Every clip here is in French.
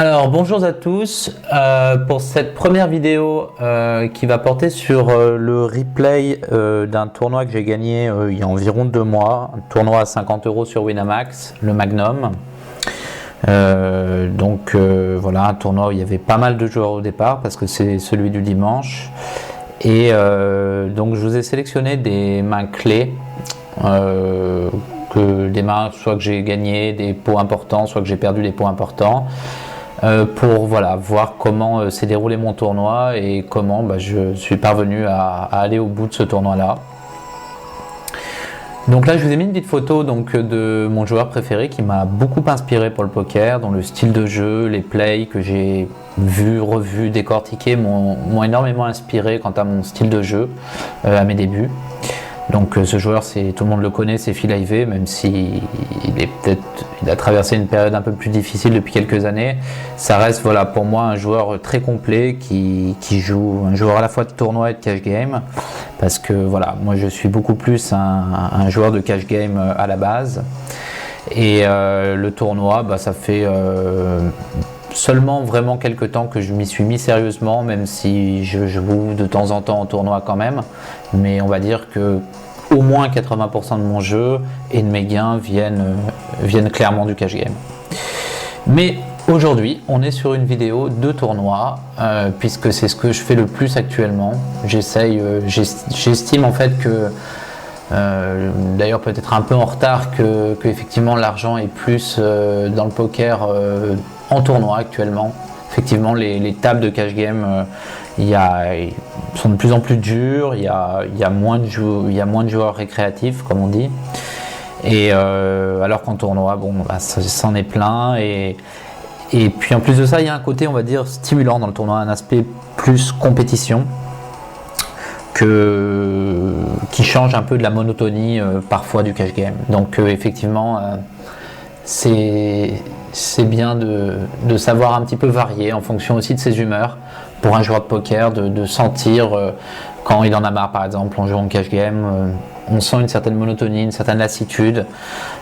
Alors bonjour à tous, pour cette première vidéo qui va porter sur le replay d'un tournoi que j'ai gagné il y a environ 2 mois, un tournoi à 50 € sur Winamax, le Magnum. Voilà, un tournoi où il y avait pas mal de joueurs au départ parce que c'est celui du dimanche. Et donc je vous ai sélectionné des mains clés, des mains soit que j'ai gagné des pots importants, soit que j'ai perdu des pots importants. Pour voilà, voir comment s'est déroulé mon tournoi et comment je suis parvenu à aller au bout de ce tournoi là. Donc là je vous ai mis une petite photo de mon joueur préféré qui m'a beaucoup inspiré pour le poker, dont le style de jeu, les plays que j'ai vu, revu, décortiqué m'ont énormément inspiré quant à mon style de jeu à mes débuts. Donc ce joueur, tout le monde le connaît, c'est Phil Ivey, même si il a traversé une période un peu plus difficile depuis quelques années. Ça reste voilà, pour moi un joueur très complet qui joue, un joueur à la fois de tournoi et de cash game. Parce que voilà, moi je suis beaucoup plus un joueur de cash game à la base. Et le tournoi, ça fait seulement vraiment quelques temps que je m'y suis mis sérieusement, même si je joue de temps en temps en tournoi quand même. Mais on va dire que au moins 80% de mon jeu et de mes gains viennent clairement du cash game. Mais aujourd'hui, on est sur une vidéo de tournoi, puisque c'est ce que je fais le plus actuellement. J'estime en fait que, d'ailleurs peut-être un peu en retard, que effectivement l'argent est plus dans le poker en tournoi actuellement. Effectivement, les tables de cash game sont de plus en plus dures, il y a moins de joueurs récréatifs, comme on dit. Et alors qu'en tournoi, ça c'en est plein. Et puis en plus de ça, il y a un côté, on va dire, stimulant dans le tournoi, un aspect plus compétition qui change un peu de la monotonie parfois du cash game. Donc effectivement, c'est bien de savoir un petit peu varier en fonction aussi de ses humeurs pour un joueur de poker, de sentir quand il en a marre par exemple en jouant au cash game, on sent une certaine monotonie, une certaine lassitude,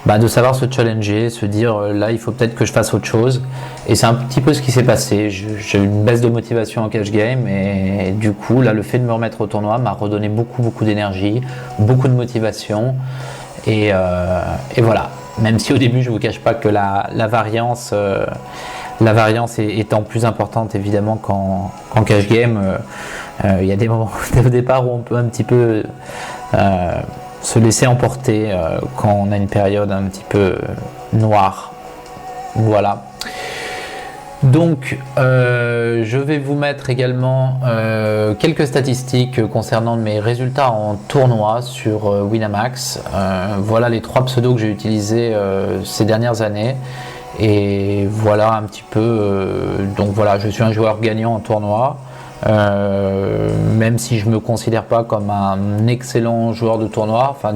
de savoir se challenger, se dire là il faut peut-être que je fasse autre chose. Et c'est un petit peu ce qui s'est passé. J'ai eu une baisse de motivation en cash game et du coup là le fait de me remettre au tournoi m'a redonné beaucoup d'énergie, beaucoup de motivation et voilà. Même si au début je ne vous cache pas que la variance étant plus importante évidemment qu'en cash game, il y a des moments au départ où on peut un petit peu se laisser emporter quand on a une période un petit peu noire. Voilà. Donc je vais vous mettre également quelques statistiques concernant mes résultats en tournoi sur Winamax. Voilà les 3 pseudos que j'ai utilisés ces dernières années. Et voilà un petit peu, donc voilà, je suis un joueur gagnant en tournoi, même si je ne me considère pas comme un excellent joueur de tournoi, enfin,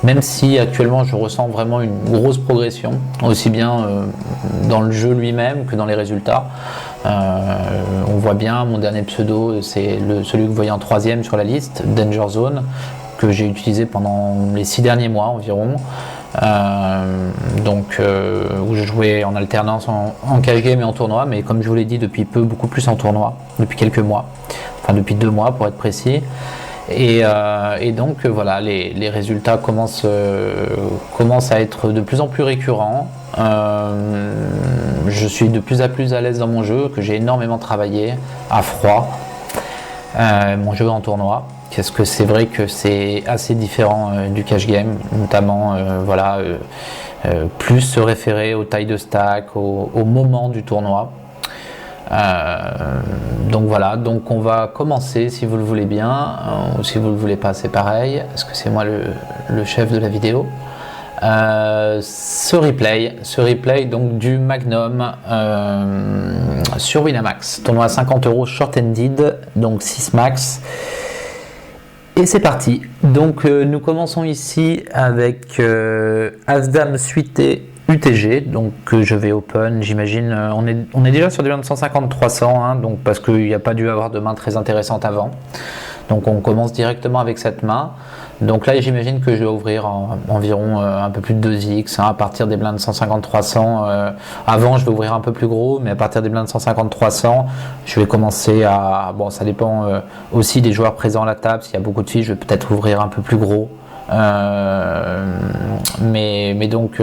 même si actuellement je ressens vraiment une grosse progression, aussi bien dans le jeu lui-même que dans les résultats. On voit bien, mon dernier pseudo, c'est celui que vous voyez en 3e sur la liste, Danger Zone, que j'ai utilisé pendant les 6 derniers mois environ. Où je jouais en alternance en cash game et en tournoi, mais comme je vous l'ai dit depuis peu, beaucoup plus en tournoi, depuis quelques mois, enfin depuis 2 mois pour être précis. Et donc voilà, les résultats commencent à être de plus en plus récurrents. Je suis de plus en plus à l'aise dans mon jeu, que j'ai énormément travaillé à froid, mon jeu en tournoi. Parce que c'est vrai que c'est assez différent du cash game, notamment plus se référer aux tailles de stack, au moment du tournoi. Donc voilà, donc on va commencer si vous le voulez bien, ou si vous le voulez pas c'est pareil, parce que c'est moi le chef de la vidéo. Ce replay donc du Magnum sur Winamax, tournoi à 50 € short-ended, donc 6 max. Et c'est parti. Donc nous commençons ici avec As-Dame suité UTG, donc que je vais open, j'imagine. On est déjà sur des mains de 150-300, donc parce qu'il n'y a pas dû avoir de main très intéressante avant. Donc on commence directement avec cette main. Donc là, j'imagine que je vais ouvrir environ un peu plus de 2x, hein, à partir des blindes 150-300. Avant, je vais ouvrir un peu plus gros, mais à partir des blindes 150-300, je vais commencer à... Bon, ça dépend aussi des joueurs présents à la table. S'il y a beaucoup de filles, je vais peut-être ouvrir un peu plus gros. Mais donc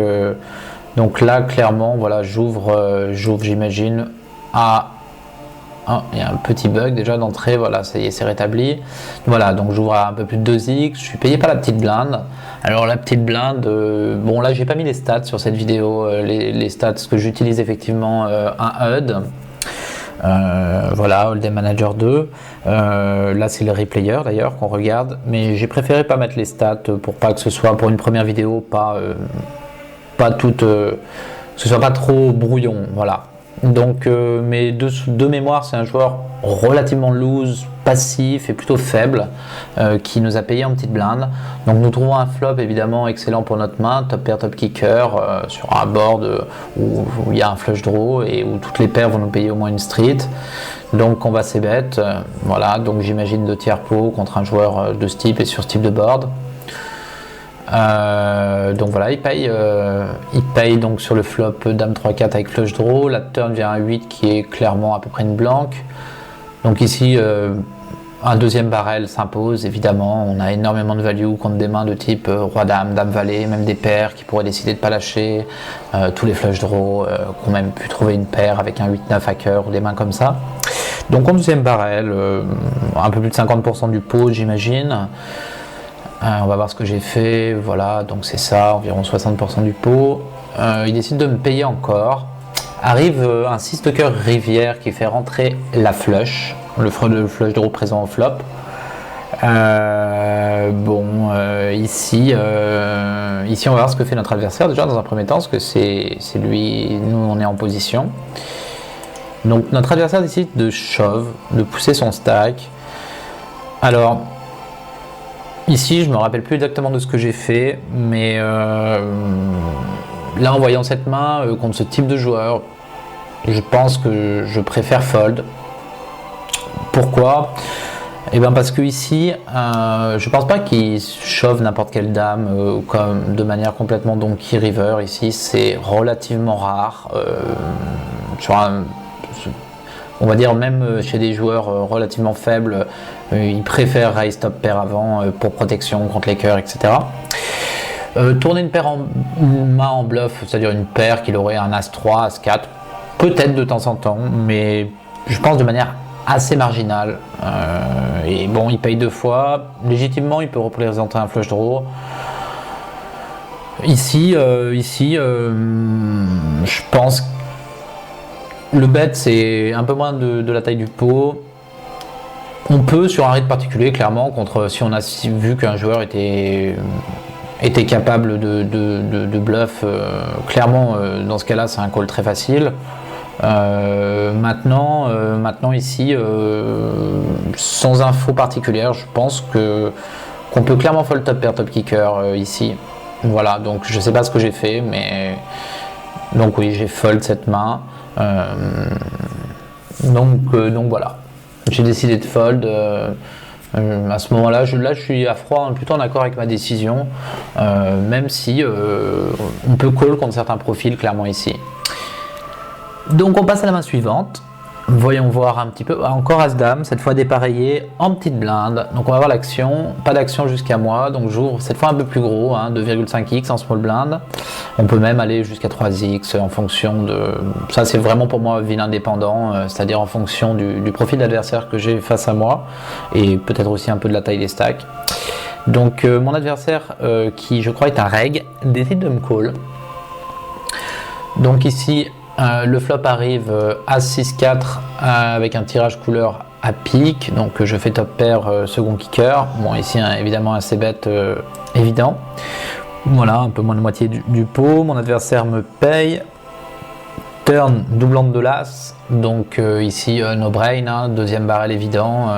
là, clairement, voilà, j'ouvre, j'imagine, à... Ah, il y a un petit bug déjà d'entrée, voilà, ça y est, c'est rétabli. Voilà, donc j'ouvre à un peu plus de 2x, je suis payé par la petite blinde. Alors la petite blinde, bon là j'ai pas mis les stats sur cette vidéo, les stats que j'utilise effectivement un HUD. Voilà, Hold'em Manager 2. Là c'est le replayer d'ailleurs qu'on regarde, mais j'ai préféré pas mettre les stats pour pas que ce soit pour une première vidéo pas toute, que ce soit pas trop brouillon, voilà. Donc, mais de mémoire, c'est un joueur relativement loose, passif et plutôt faible qui nous a payé en petite blinde. Donc, nous trouvons un flop évidemment excellent pour notre main, top pair, top kicker sur un board où il y a un flush draw et où toutes les paires vont nous payer au moins une street. Donc, on va c-bet. Voilà, donc j'imagine 2 tiers pot contre un joueur de ce type et sur ce type de board. Donc voilà, il paye donc sur le flop dame 3-4 avec flush draw, la turn vient à 8 qui est clairement à peu près une blanque. Donc ici un deuxième barrel s'impose évidemment, on a énormément de value contre des mains de type roi dame, dame valet, même des paires qui pourraient décider de ne pas lâcher, tous les flush draw qui ont même pu trouver une paire avec un 8-9 à cœur ou des mains comme ça. Donc en deuxième barrel, un peu plus de 50% du pot j'imagine. On va voir ce que j'ai fait, voilà, donc c'est ça, environ 60% du pot. Il décide de me payer encore. Arrive un 6 de cœur rivière qui fait rentrer la flush, le flush draw présent au flop. Ici on va voir ce que fait notre adversaire déjà dans un premier temps, parce que c'est lui, nous on est en position. Donc notre adversaire décide de shove, de pousser son stack. Alors, ici, je me rappelle plus exactement de ce que j'ai fait, mais là, en voyant cette main contre ce type de joueur, je pense que je préfère fold. Pourquoi ? Eh bien parce que ici, je pense pas qu'il shove n'importe quelle dame comme de manière complètement donkey river. Ici, c'est relativement rare. On va dire même chez des joueurs relativement faibles, ils préfèrent raise top pair avant pour protection contre les cœurs, etc. Tourner une main en bluff, c'est-à-dire une paire qu'il aurait un As-3, As-4, peut-être de temps en temps, mais je pense de manière assez marginale. Et bon, il paye 2 fois, légitimement il peut représenter un flush draw. Ici, je pense que le bet c'est un peu moins de la taille du pot. On peut sur un rate particulier clairement contre si on a vu qu'un joueur était capable de bluff, clairement dans ce cas-là c'est un call très facile. Maintenant ici sans info particulière, je pense qu'on peut clairement fold top pair top kicker ici. Voilà, donc je sais pas ce que j'ai fait, mais donc oui, j'ai fold cette main. Donc voilà, j'ai décidé de fold. À ce moment-là, je suis à froid, plutôt en accord avec ma décision, même si on peut call contre certains profils clairement ici. Donc on passe à la main suivante. Voyons voir un petit peu, encore As-Dame, cette fois dépareillé en petite blinde. Donc on va voir l'action, pas d'action jusqu'à moi, donc j'ouvre cette fois un peu plus gros, 2,5x en small blind. On peut même aller jusqu'à 3x en fonction de... Ça c'est vraiment pour moi ville indépendant, c'est-à-dire en fonction du profil d'adversaire que j'ai face à moi, et peut-être aussi un peu de la taille des stacks. Donc mon adversaire, qui je crois est un reg, décide de me call. Donc ici... le flop arrive As-6-4 avec un tirage couleur à pique, donc je fais top pair second kicker. Bon ici évidemment un c-bet évident. Voilà, un peu moins de moitié du pot. Mon adversaire me paye. Turn doublante de l'as, donc ici no brain, deuxième barrel évident.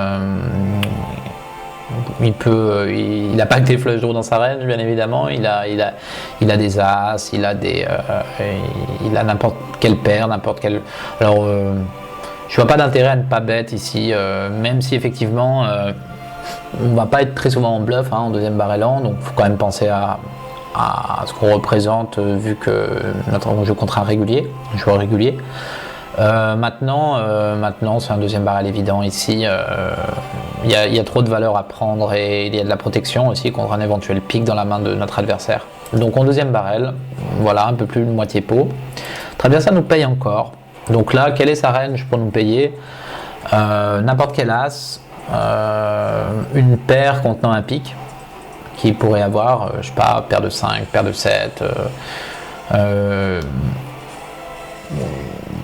Il n'a pas que des flush draw dans sa range, bien évidemment. Il a des as, il a n'importe quelle paire, n'importe quelle. Alors, je vois pas d'intérêt à ne pas bet ici, même si effectivement on va pas être très souvent en bluff en deuxième barrelant, donc il faut quand même penser à ce qu'on représente vu que on joue contre un joueur régulier. Maintenant c'est un deuxième barrel évident ici. Il y a trop de valeur à prendre et il y a de la protection aussi contre un éventuel pic dans la main de notre adversaire. Donc en deuxième barrel, voilà, un peu plus de moitié pot. Traversa nous paye encore. Donc là, quelle est sa range pour nous payer? N'importe quel as, une paire contenant un pic qui pourrait avoir, je sais pas, paire de 5, paire de 7,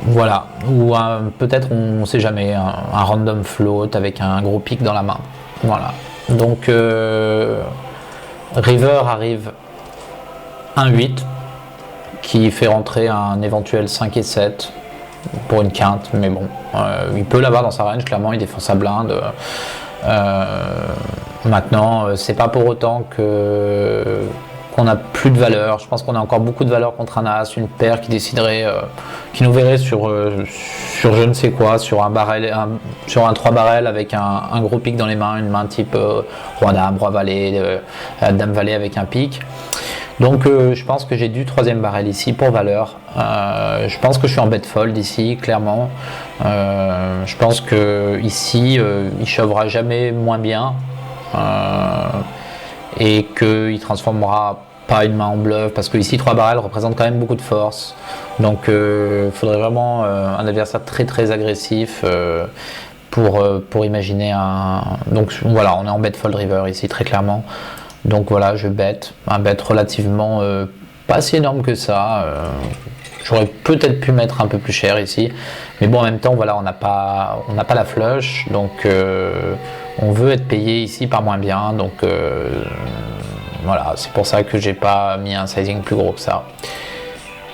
voilà, ou peut-être, on sait jamais, un random float avec un gros pic dans la main. Voilà, donc river arrive 1-8 qui fait rentrer un éventuel 5 et 7 pour une quinte, mais bon, il peut l'avoir dans sa range, clairement il défend sa blinde. Maintenant, c'est pas pour autant qu'on a plus de valeur. Je pense qu'on a encore beaucoup de valeur contre un as, une paire qui déciderait, qui nous verrait sur je ne sais quoi, sur un barrel, sur un 3 barrel avec un gros pic dans les mains, une main type roi dame, roi valet, dame valet avec un pic. Donc je pense que j'ai du troisième barrel ici pour valeur. Je pense que je suis en bet fold ici, clairement. Je pense que ici il shovera jamais moins bien et qu'il transformera pas une main en bluff, parce que ici 3 barrels représente quand même beaucoup de force. Donc il faudrait vraiment un adversaire très très agressif pour imaginer un. Donc voilà, on est en bet fold river ici très clairement. Donc voilà, je bet, un bet relativement pas si énorme que ça. J'aurais peut-être pu mettre un peu plus cher ici, mais bon, en même temps, voilà, on n'a pas la flush, donc on veut être payé ici par moins bien, donc voilà, c'est pour ça que j'ai pas mis un sizing plus gros que ça.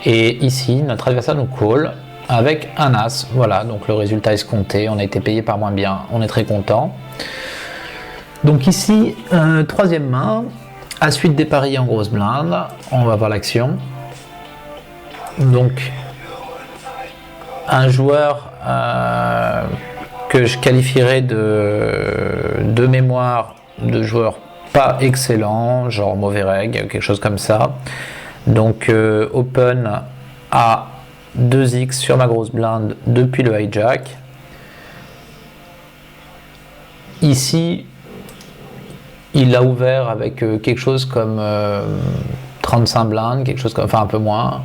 Et ici, notre adversaire nous call avec un as, voilà, donc le résultat escompté, on a été payé par moins bien, on est très content. Donc ici, troisième main, à suite des paris en grosse blinde, on va voir l'action. Donc un joueur que je qualifierais de mémoire de joueur pas excellent, genre mauvais reg, quelque chose comme ça. Donc open à 2x sur ma grosse blinde depuis le hijack. Ici, il l'a ouvert avec quelque chose comme 35 blindes, quelque chose comme, enfin un peu moins,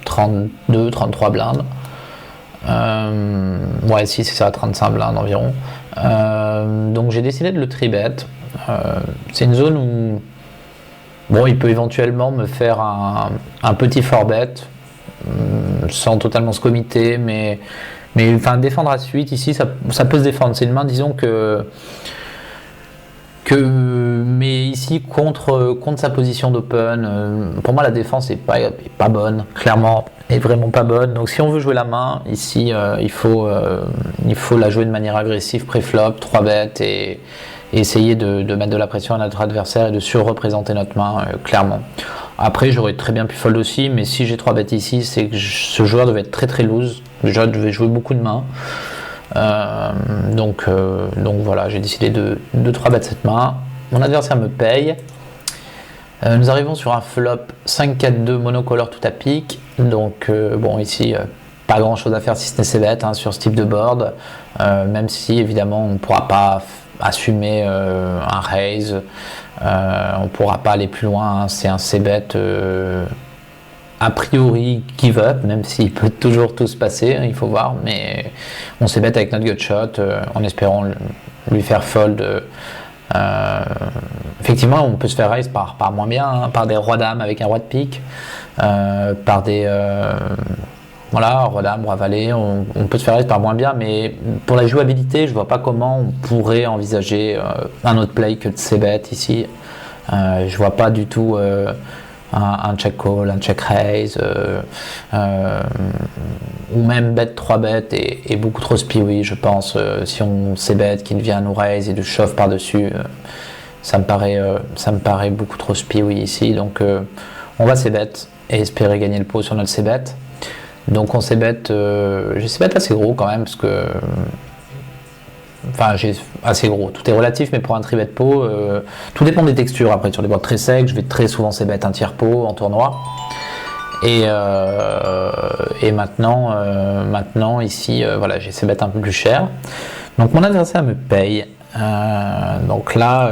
32, 33 blindes. Ouais, si c'est ça, 35 blindes environ. Donc j'ai décidé de le tribet. C'est une zone où bon, il peut éventuellement me faire un petit 4bet sans totalement se committer, mais enfin défendre à suite ici, ça peut se défendre. C'est une main, disons mais ici contre sa position d'open, pour moi la défense est pas bonne, clairement, est vraiment pas bonne. Donc si on veut jouer la main ici, il faut la jouer de manière agressive pré-flop, 3 bêtes et essayer de mettre de la pression à notre adversaire et de surreprésenter notre main, clairement. Après j'aurais très bien pu fold aussi, mais si j'ai 3 bêtes ici, c'est que ce joueur devait être très très loose. Déjà je devais jouer beaucoup de mains. Donc voilà, j'ai décidé de 3 bêtes cette main. Mon adversaire me paye. Nous arrivons sur un flop 5-4-2 monocolore tout à pic. Donc bon, ici pas grand chose à faire si ce n'est ses bêtes sur ce type de board, même si évidemment on ne pourra pas assumer un raise, on ne pourra pas aller plus loin, c'est un c-bet a priori give up, même s'il peut toujours tout se passer, il faut voir, mais on s'est bet avec notre gut shot en espérant lui faire fold. Effectivement, on peut se faire raise par moins bien, par des rois dames avec un roi de pique, par des voilà, roi dame, roi valet, on peut se faire raise par moins bien, mais pour la jouabilité, je vois pas comment on pourrait envisager un autre play que de c-bet ici. Je vois pas du tout un check call, un check raise, ou même bet 3 bêtes et beaucoup trop spiwi, je pense. Si on c-bet qui vient nous raise et de shove par dessus, ça me paraît beaucoup trop spiwi ici. Donc on va c-bet et espérer gagner le pot sur notre c-bet. Donc on c-bet, j'ai c-bet assez gros quand même, parce que Enfin, j'ai assez gros. Tout est relatif, mais pour un trivet pot, tout dépend des textures. Après, sur des boards très secs, je vais très souvent ces bêtes un tiers pot en tournoi. Et maintenant ici, voilà, j'ai ces bêtes un peu plus chères. Donc mon adversaire me paye. Donc là,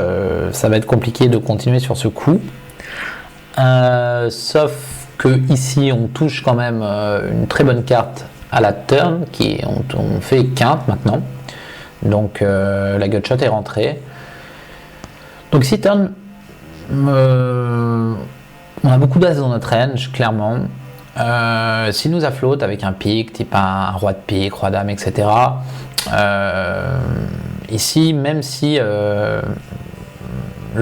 ça va être compliqué de continuer sur ce coup. Sauf que ici, on touche quand même une très bonne carte à la turn, on fait quinte maintenant. Donc la gutshot est rentrée. Donc si turn, on a beaucoup d'as dans notre range, clairement. S'il nous afflote avec un pic, type un roi de pique, roi dame, etc. Ici, même si le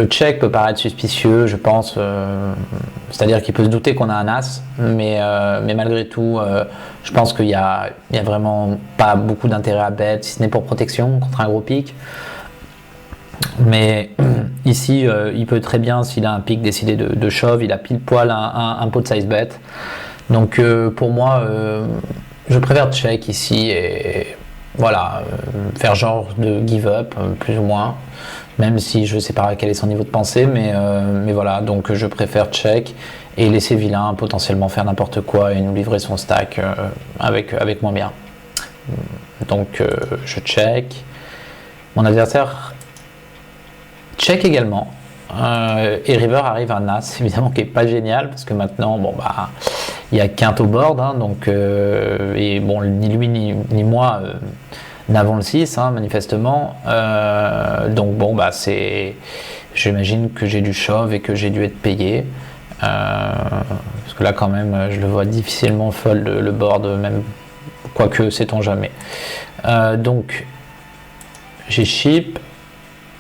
check peut paraître suspicieux, je pense, c'est-à-dire qu'il peut se douter qu'on a un as, mais malgré tout, je pense qu'il y a vraiment pas beaucoup d'intérêt à bet, si ce n'est pour protection contre un gros pic. Mais ici, il peut très bien, s'il a un pic, décider de shove, il a pile poil un pot de size bet. Donc pour moi, je préfère check ici et voilà, faire genre de give up, plus ou moins. Même si je ne sais pas quel est son niveau de pensée, mais voilà, donc je préfère check et laisser vilain potentiellement faire n'importe quoi et nous livrer son stack avec moins bien. Donc je check. Mon adversaire check également. Et river arrive à un as, évidemment qui est pas génial parce que maintenant, bon bah, il y a quinte au board, hein, donc et bon, ni lui ni moi n'avons le 6, hein, manifestement. Donc bon bah j'imagine que j'ai dû shove et que j'ai dû être payé. Parce que là quand même, je le vois difficilement fold le board, même quoique sait-on jamais. Donc j'ai chip.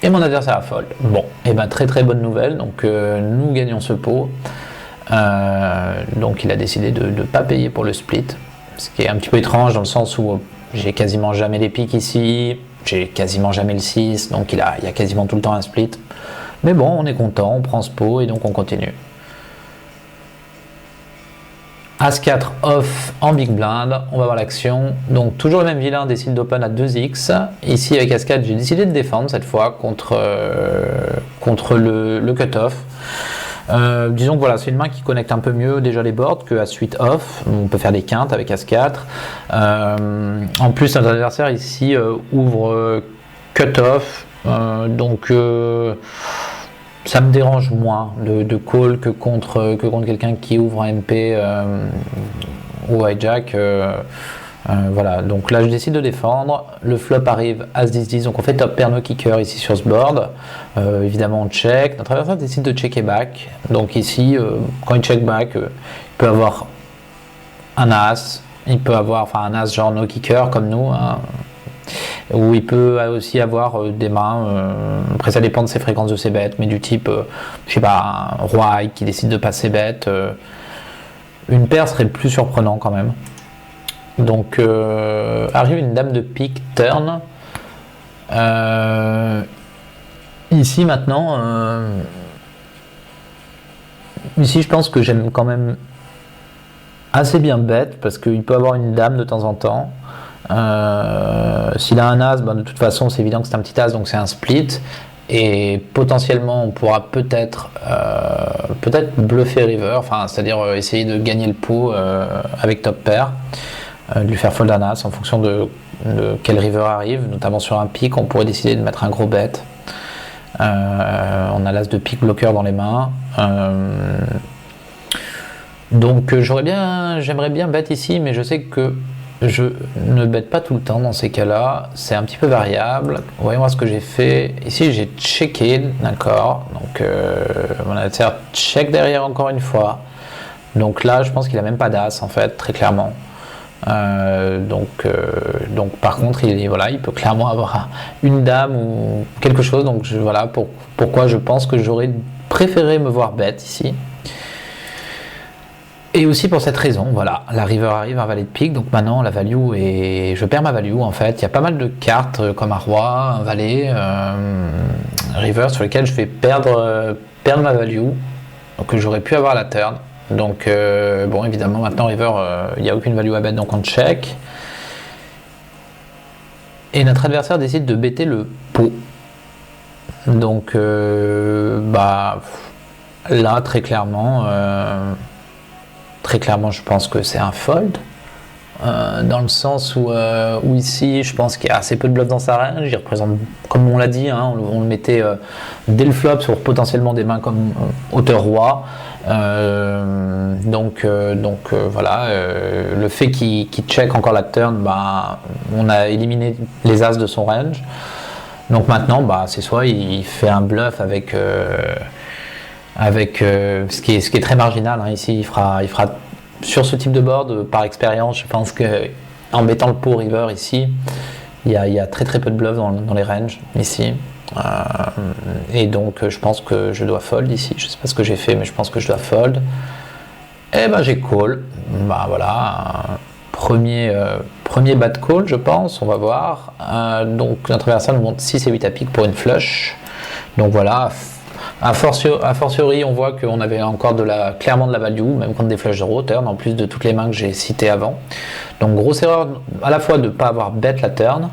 Et mon adversaire a fold. Bon, et ben très très bonne nouvelle. Donc nous gagnons ce pot. Donc il a décidé de ne pas payer pour le split. Ce qui est un petit peu étrange dans le sens où j'ai quasiment jamais les piques ici. J'ai quasiment jamais le 6. Donc il y a quasiment tout le temps un split. Mais bon, on est content, on prend ce pot et donc on continue. As-4 off en big blind, on va voir l'action. Donc toujours le même vilain décide d'open à 2x. Ici avec As-4, j'ai décidé de défendre cette fois contre le cut-off. Disons que voilà, c'est une main qui connecte un peu mieux déjà les boards que As-8 off. On peut faire des quintes avec As-4. En plus, notre adversaire ici ouvre cut-off. Donc ça me dérange moins de call que contre quelqu'un qui ouvre un MP ou hijack. Voilà, donc là je décide de défendre. Le flop arrive As-10-10, donc on fait top pair no kicker ici sur ce board. Évidemment on check. Notre adversaire décide de checker back. Donc ici, quand il check back, il peut avoir un as. Il peut avoir un as genre no kicker comme nous. Hein. Ou il peut aussi avoir des mains, après ça dépend de ses fréquences de ses bêtes, mais du type, je sais pas, un roi high qui décide de passer bête. Une paire serait plus surprenant quand même. Donc arrive une dame de pique turn. Ici maintenant, ici je pense que j'aime quand même assez bien bête parce qu'il peut avoir une dame de temps en temps. S'il a un as, de toute façon c'est évident que c'est un petit as, donc c'est un split et potentiellement on pourra peut-être bluffer river, c'est-à-dire essayer de gagner le pot avec top pair, de lui faire fold un as en fonction de quel river arrive, notamment sur un pic on pourrait décider de mettre un gros bet. On a l'as de pique bloqueur dans les mains. Donc j'aimerais bien bet ici, mais je sais que je ne bête pas tout le temps dans ces cas-là, c'est un petit peu variable. Voyons voir ce que j'ai fait. Ici j'ai checké, d'accord. Donc mon adversaire check derrière encore une fois. Donc là je pense qu'il a même pas d'as en fait, très clairement. Donc par contre il peut clairement avoir une dame ou quelque chose. Donc voilà pourquoi je pense que j'aurais préféré me voir bet ici. Et aussi pour cette raison, voilà, la river arrive, un valet de pique, donc maintenant la value et je perds ma value en fait. Il y a pas mal de cartes comme un roi, un valet, river sur lesquelles je vais perdre ma value, donc j'aurais pu avoir la turn. Donc bon évidemment maintenant river, il n'y a aucune value à bet donc on check. et notre adversaire décide de bêter le pot. Donc là très clairement je pense que c'est un fold. Dans le sens où ici je pense qu'il y a assez peu de bluff dans sa range. Il représente, comme on l'a dit, on le mettait dès le flop sur potentiellement des mains comme hauteur roi. Donc voilà, le fait qu'il check encore la turn, on a éliminé les as de son range. Donc maintenant c'est soit il fait un bluff avec ce qui est très marginal, ici il fera sur ce type de board, par expérience, je pense qu'en mettant le pot river ici, il y a très très peu de bluff dans les ranges ici. Et donc je pense que je dois fold ici. Je sais pas ce que j'ai fait, mais je pense que je dois fold. Et j'ai call. Voilà, premier bad call, je pense. On va voir. Donc notre adversaire nous montre 6 et 8 à pique pour une flush. Donc voilà. A fortiori, on voit qu'on avait encore clairement de la value, même contre des flushs de draw turn, en plus de toutes les mains que j'ai citées avant. Donc grosse erreur à la fois de ne pas avoir bet la turn,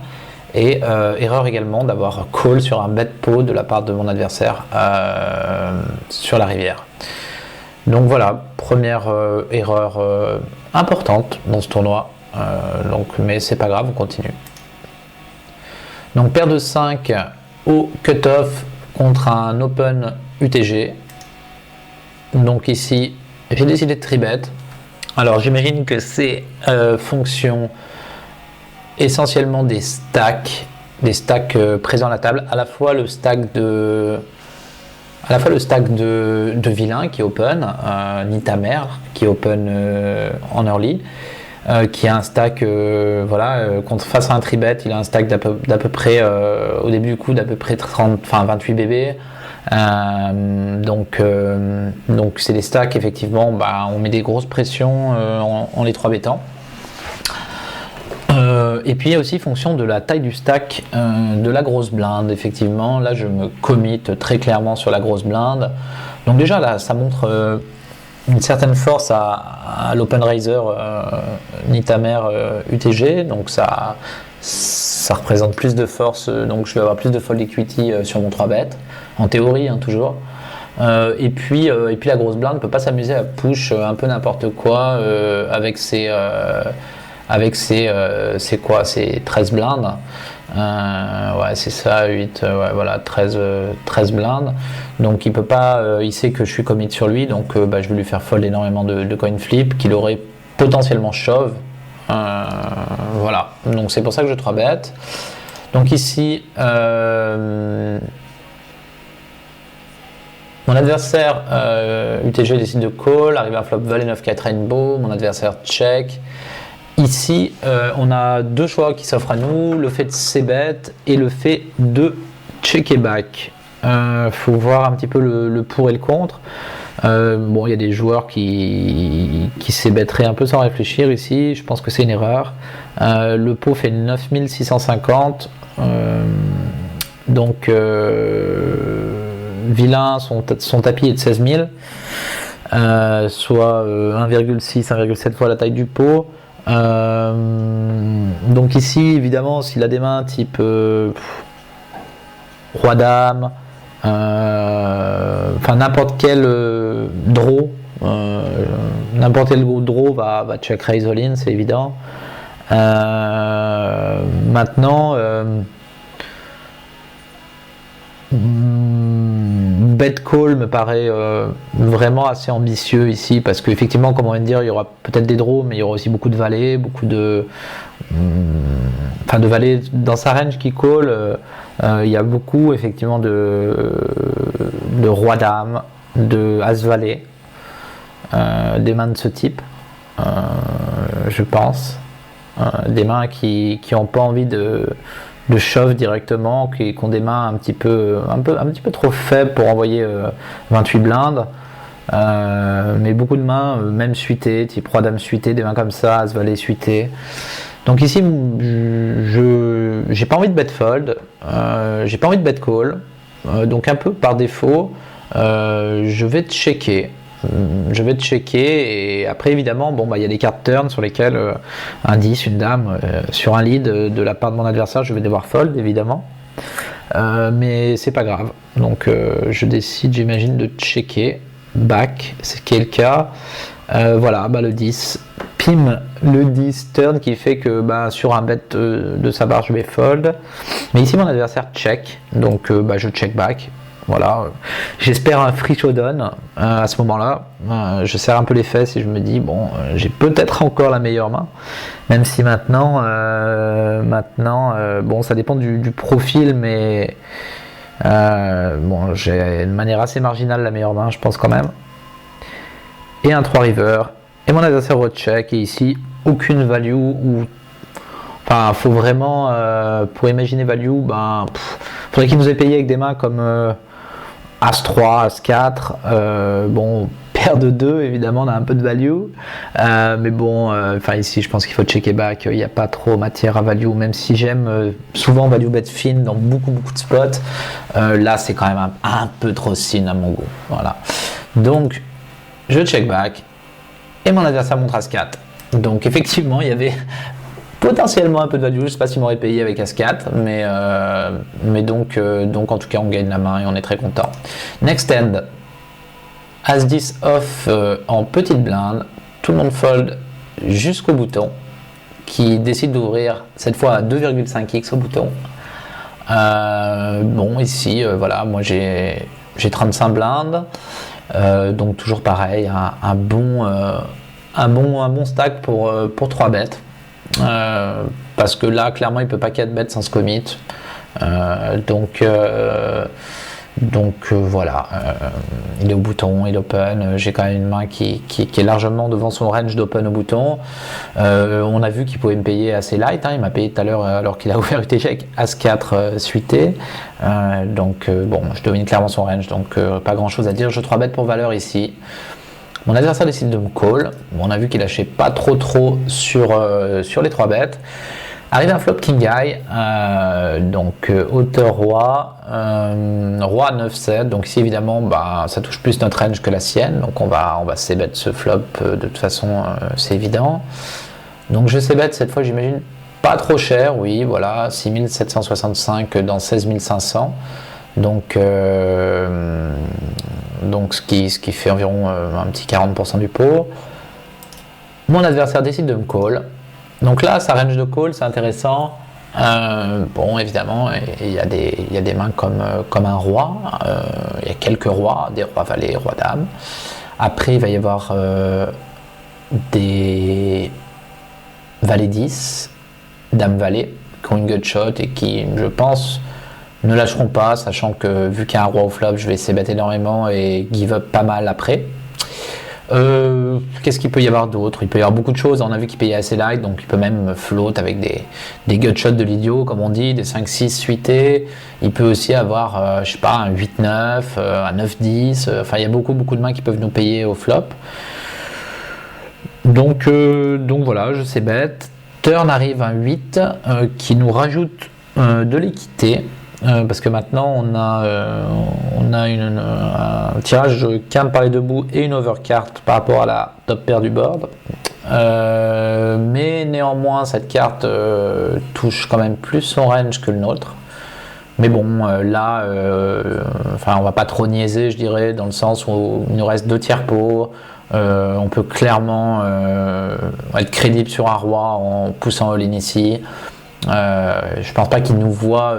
et erreur également d'avoir call sur un bet pot de la part de mon adversaire sur la rivière. Donc voilà, première erreur importante dans ce tournoi, mais c'est pas grave, on continue. Donc paire de 5 au cut-off contre un open UTG. Donc ici j'ai décidé de tribet. Alors j'imagine que c'est fonction essentiellement des stacks présents à la table, à la fois le stack de vilain qui est open, ni ta mère qui est open en early, qui a un stack face à un tribet, il a un stack d'à peu près au début du coup d'à peu près 28 bébés. Donc c'est des stacks, effectivement, on met des grosses pressions en les 3 bêtant. Et puis il y a aussi fonction de la taille du stack de la grosse blinde. Effectivement, là je me commit très clairement sur la grosse blinde. Donc déjà là ça montre une certaine force à l'open raiser Nitamer UTG, donc ça représente plus de force, donc je vais avoir plus de fold equity sur mon 3-bet, en théorie toujours. Et puis la grosse blinde ne peut pas s'amuser à push un peu n'importe quoi avec ses 13 blindes. C'est ça, 8, voilà, 13 blindes. Donc il peut pas, il sait que je suis commit sur lui, donc je vais lui faire fold énormément de coin flip qu'il aurait potentiellement shove. Voilà, donc c'est pour ça que je 3-bet. Donc ici mon adversaire UTG décide de call, arrive à flop valet 9-4 rainbow, mon adversaire check. Ici, on a 2 choix qui s'offrent à nous, le fait de c-bet et le fait de checker back. Faut voir un petit peu le pour et le contre. Il y a des joueurs qui c-betteraient un peu sans réfléchir ici, je pense que c'est une erreur. Le pot fait 9650, donc vilain, son tapis est de 16 000, soit 1,6-1,7 fois la taille du pot. Donc ici évidemment s'il a des mains type roi dame, n'importe quel draw, va check raise all in, c'est évident. Maintenant bet call me paraît vraiment assez ambitieux ici, parce qu'effectivement, comme on vient de dire, il y aura peut-être des draws, mais il y aura aussi beaucoup de valets, de valets dans sa range qui call. Il y a beaucoup effectivement de roi dame, de as valet, des mains de ce type, je pense, des mains qui n'ont pas envie de shove directement, qui ont des mains un petit peu trop faibles pour envoyer 28 blindes, mais beaucoup de mains même suitées, type roi dame suité, des mains comme ça, as valet suité. Donc ici j'ai pas envie de bet fold, j'ai pas envie de bet call, donc un peu par défaut je vais checker. je vais checker, et après évidemment, bon, bah, il y a des cartes turn sur lesquelles un 10, une dame, sur un lead de la part de mon adversaire, je vais devoir fold évidemment. Mais c'est pas grave, donc je décide, j'imagine, de checker back, c'est qui est le cas. Voilà, bah, le 10 pim, le 10 turn qui fait que bah, sur un bet de sa barre je vais fold, mais ici mon adversaire check, donc bah, je check back. Voilà, j'espère un free showdown à ce moment-là. Je serre un peu les fesses et je me dis bon, j'ai peut-être encore la meilleure main, même si maintenant, bon, ça dépend du profil, mais bon, j'ai une manière assez marginale la meilleure main, je pense quand même. Et un 3 river, et mon adversaire recheck, et ici aucune value, ou enfin, faut vraiment pour imaginer value, ben, faudrait qu'il nous ait payé avec des mains comme As-3, As-4, bon, paire de 2, évidemment, on a un peu de value, mais bon, enfin ici, je pense qu'il faut checker back, il n'y a pas trop matière à value, même si j'aime souvent value bet fin dans beaucoup de spots, là, c'est quand même un peu trop sin à mon goût, voilà. Donc, je check back, et mon adversaire montre As-4, donc effectivement, il y avait potentiellement un peu de value, je ne sais pas s'il m'aurait payé avec As-4, mais donc en tout cas on gagne la main et on est très content. Next end, As-10 off en petite blinde, tout le monde fold jusqu'au bouton, qui décide d'ouvrir cette fois à 2,5x au bouton. Bon ici, voilà, moi j'ai 35 blindes, donc toujours pareil, un bon stack pour 3 bêtes. Parce que là clairement il peut pas 4 bêtes sans se commit, donc voilà, il est au bouton, il open, j'ai quand même une main qui est largement devant son range d'open au bouton. On a vu qu'il pouvait me payer assez light, hein, il m'a payé tout à l'heure alors qu'il a ouvert UTG avec As-4 suité, donc bon, je domine clairement son range, donc pas grand chose à dire. Je 3 bêtes pour valeur ici. Mon adversaire décide de me call. Bon, on a vu qu'il lâchait pas trop sur les 3 bêtes. Arrive un flop king high, donc hauteur roi, roi 9-7. Donc ici évidemment, bah, ça touche plus notre range que la sienne. Donc on va c-bet ce flop de toute façon, c'est évident. Donc je c-bet cette fois, j'imagine pas trop cher. Oui, voilà, 6765 dans 16500. Donc ce qui fait environ un petit 40% du pot. Mon adversaire décide de me call. Donc là, sa range de call, c'est intéressant. Bon, évidemment, il y a des mains comme un roi. Il y a quelques rois, des rois valets, rois dames. Après, il va y avoir des valets 10, dames valets, qui ont une gut shot et qui, je pense, ne lâcheront pas, sachant que vu qu'il y a un roi au flop, je vais c-bet énormément et give up pas mal après. Qu'est-ce qu'il peut y avoir d'autre? Il peut y avoir beaucoup de choses. On a vu qu'il payait assez light, donc il peut même float avec des gut shots de l'idiot, comme on dit, des 5-6 suités. Il peut aussi avoir, je sais pas, un 8-9, un 9-10. Enfin, il y a beaucoup de mains qui peuvent nous payer au flop. Donc voilà, je c-bet. Turn arrive un 8 qui nous rajoute de l'équité. Parce que maintenant on a un tirage cam par les deux bouts et une overcard par rapport à la top pair du board, mais néanmoins cette carte touche quand même plus son range que le nôtre, mais bon là enfin on va pas trop niaiser, je dirais, dans le sens où il nous reste 2 tiers pot. On peut clairement être crédible sur un roi en poussant all-in ici. Je pense pas qu'il nous voit.